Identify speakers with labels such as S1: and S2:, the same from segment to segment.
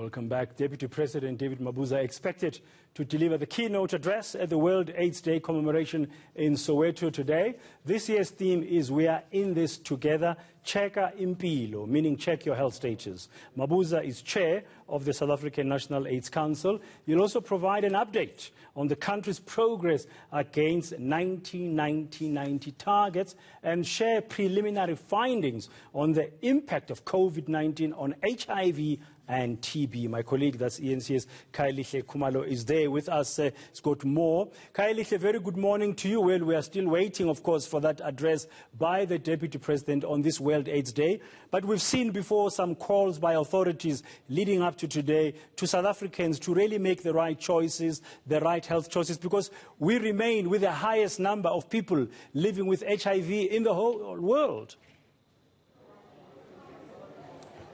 S1: Welcome back. Deputy President David Mabuza expected to deliver the keynote address at the World AIDS Day commemoration in Soweto today. This year's theme is "We are in this together, Cheka Impilo," meaning check your health status. Mabuza is chair of the South African National AIDS Council. He'll also provide an update on the country's progress against 90-90-90 targets and share preliminary findings on the impact of COVID-19 on HIV and TB. My colleague, that's ENC's Khayelihle Khumalo, is there with us. He's got more. Khayelihle, very good morning to you. Well, we are still waiting, of course, for that address by the Deputy President on this World AIDS Day. But we've seen before some calls by authorities leading up to today to South Africans to really make the right choices, the right health choices, because we remain with the highest number of people living with HIV in the whole world.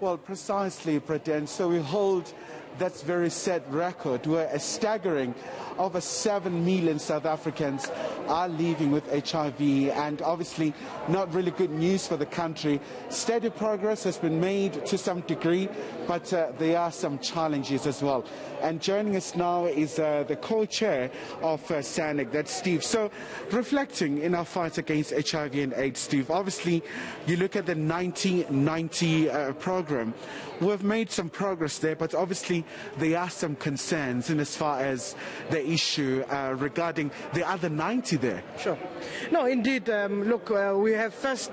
S2: Well, precisely, President. So we hold that very set record where a staggering over 7 million South Africans are living with HIV, and obviously not really good news for the country. Steady progress has been made to some degree, but there are some challenges as well. And joining us now is the co-chair of SANEC, that's Steve. So reflecting in our fight against HIV and AIDS, Steve, obviously you look at the 90-90 program. We've made some progress there, but obviously there are some concerns in as far as the issue regarding the other 90 there.
S3: Sure. No, indeed. Look, we have first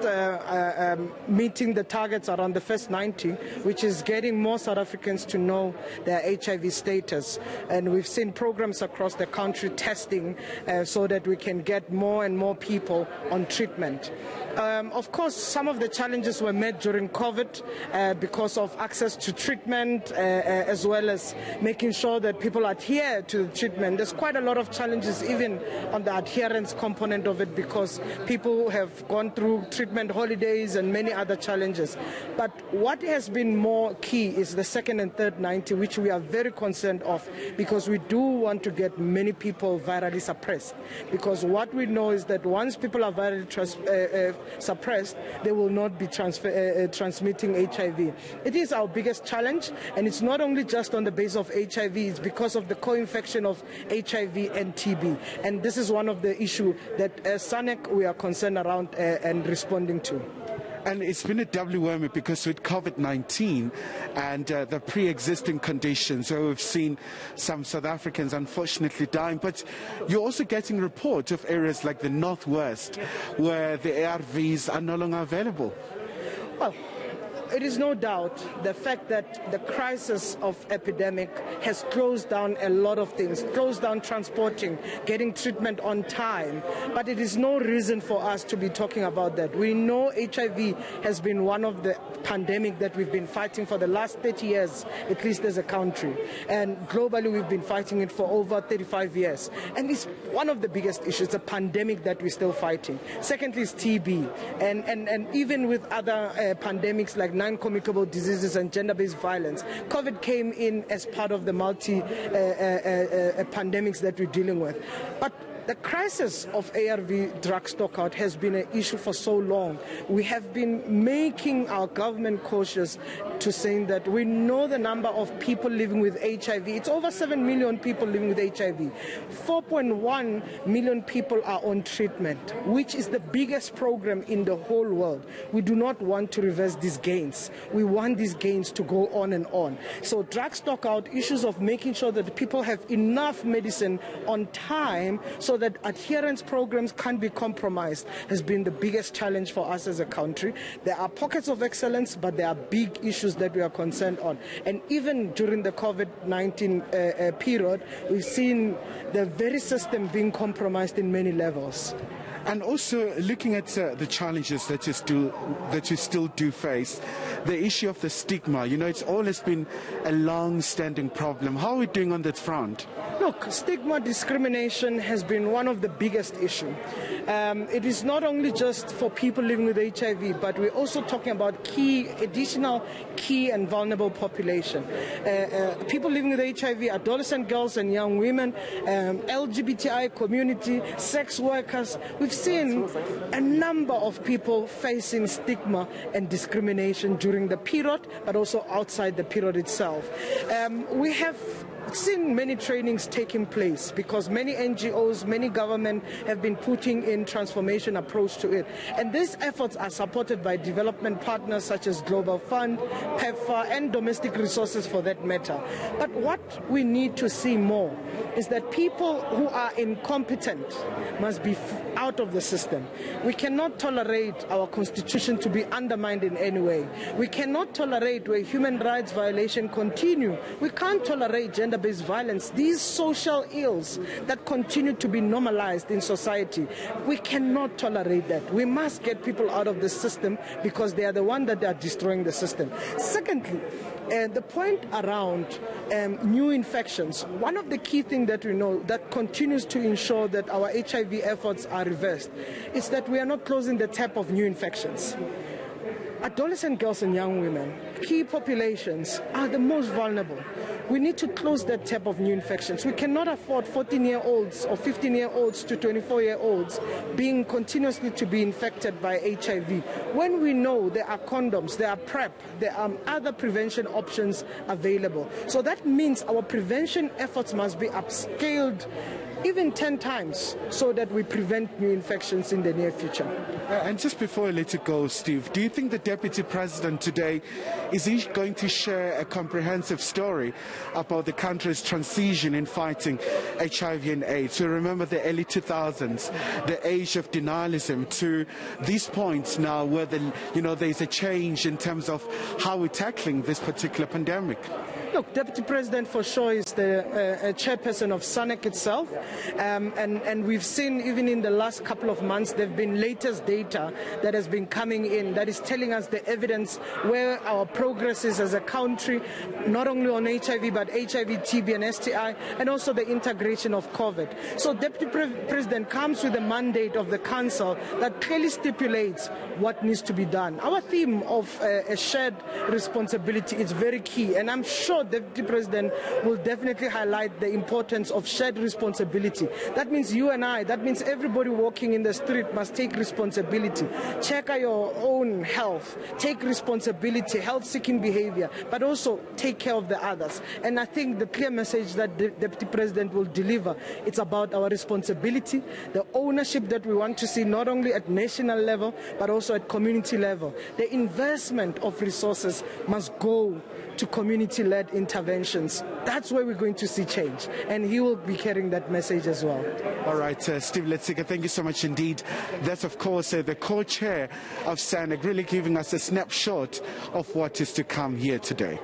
S3: meeting the targets around the first 90, which is getting more South Africans to know their HIV status. And we've seen programs across the country testing so that we can get more and more people on treatment. Of course, some of the challenges were met during COVID because of access to treatment, as well as making sure that people adhere to the treatment. There's quite a lot of challenges even on the adherence component of it, because people have gone through treatment holidays and many other challenges. But what has been more key is the second and third 90, which we are very concerned of, because we do want to get many people virally suppressed. Because what we know is that once people are virally suppressed, they will not be transmitting HIV. It is our biggest challenge, and it's not only just on the base of HIV, it's because of the co-infection of HIV and TB. And this is one of the issues that as SANEC we are concerned around and responding to.
S2: And it's been a double whammy, because with COVID-19 and the pre-existing conditions, so we've seen some South Africans unfortunately dying, but you're also getting reports of areas like the Northwest where the ARVs are no longer available.
S3: Well, it is no doubt the fact that the crisis of epidemic has closed down a lot of things, closed down transporting, getting treatment on time, but it is no reason for us to be talking about that. We know HIV has been one of the pandemic that we've been fighting for the last 30 years, at least as a country, and globally we've been fighting it for over 35 years, and it's one of the biggest issues, a pandemic that we're still fighting. Secondly is TB, and even with other pandemics like non-communicable diseases and gender-based violence, COVID came in as part of the pandemics that we're dealing with. But the crisis of ARV drug stockout has been an issue for so long. We have been making our government cautious to saying that we know the number of people living with HIV. It's over 7 million people living with HIV. 4.1 million people are on treatment, which is the biggest program in the whole world. We do not want to reverse these gains. We want these gains to go on and on. So drug stockout, issues of making sure that people have enough medicine on time so that adherence programs can't be compromised, has been the biggest challenge for us as a country. There are pockets of excellence, but there are big issues that we are concerned on. And even during the COVID-19 period, we've seen the very system being compromised in many levels.
S2: And also looking at the challenges that you still do face, the issue of the stigma. You know, it's always been a long-standing problem. How are we doing on that front?
S3: Look, stigma discrimination has been one of the biggest issues. It is not only just for people living with HIV, but we're also talking about additional key and vulnerable population. People living with HIV, adolescent girls and young women, LGBTI community, sex workers. We've seen a number of people facing stigma and discrimination during the period, but also outside the period itself. We have seen many trainings taking place because many NGOs, many government have been putting in transformation approach to it. And these efforts are supported by development partners such as Global Fund, PEPFAR, and domestic resources for that matter. But what we need to see more is that people who are incompetent must be out of the system. We cannot tolerate our constitution to be undermined in any way. We cannot tolerate where human rights violations continue. We can't tolerate gender-based violence. These social ills that continue to be normalized in society, we cannot tolerate that. We must get people out of the system because they are the ones that are destroying the system. Secondly, the point around new infections, one of the key things that we know that continues to ensure that our HIV efforts are reversed is that we are not closing the tap of new infections. Adolescent girls and young women, key populations, are the most vulnerable. We need to close that tap of new infections. We cannot afford 14-year-olds or 15-year-olds to 24-year-olds being continuously to be infected by HIV. When we know there are condoms, there are PrEP, there are other prevention options available. So that means our prevention efforts must be upscaled even 10 times so that we prevent new infections in the near future.
S2: And just before I let you go, Steve, do you think the Deputy President today, is he going to share a comprehensive story about the country's transition in fighting HIV and AIDS? We remember the early 2000s, the age of denialism, to these points now where there's a change in terms of how we're tackling this particular pandemic.
S3: Look, Deputy President for sure is the chairperson of SANEC itself, and we've seen even in the last couple of months there have been latest data that has been coming in that is telling us the evidence where our progress is as a country, not only on HIV but HIV, TB and STI, and also the integration of COVID. So Deputy President comes with a mandate of the Council that clearly stipulates what needs to be done. Our theme of a shared responsibility is very key, and I'm sure Deputy President will definitely highlight the importance of shared responsibility. That means you and I, that means everybody walking in the street must take responsibility. Check your own health, take responsibility, health-seeking behavior, but also take care of the others. And I think the clear message that the Deputy President will deliver, it's about our responsibility, the ownership that we want to see not only at national level, but also at community level. The investment of resources must go to community-led interventions. That's where we're going to see change, and he will be carrying that message as well.
S2: All right, Steve Letsika, thank you so much indeed. That's, of course, the co-chair of SANEC, really giving us a snapshot of what is to come here today.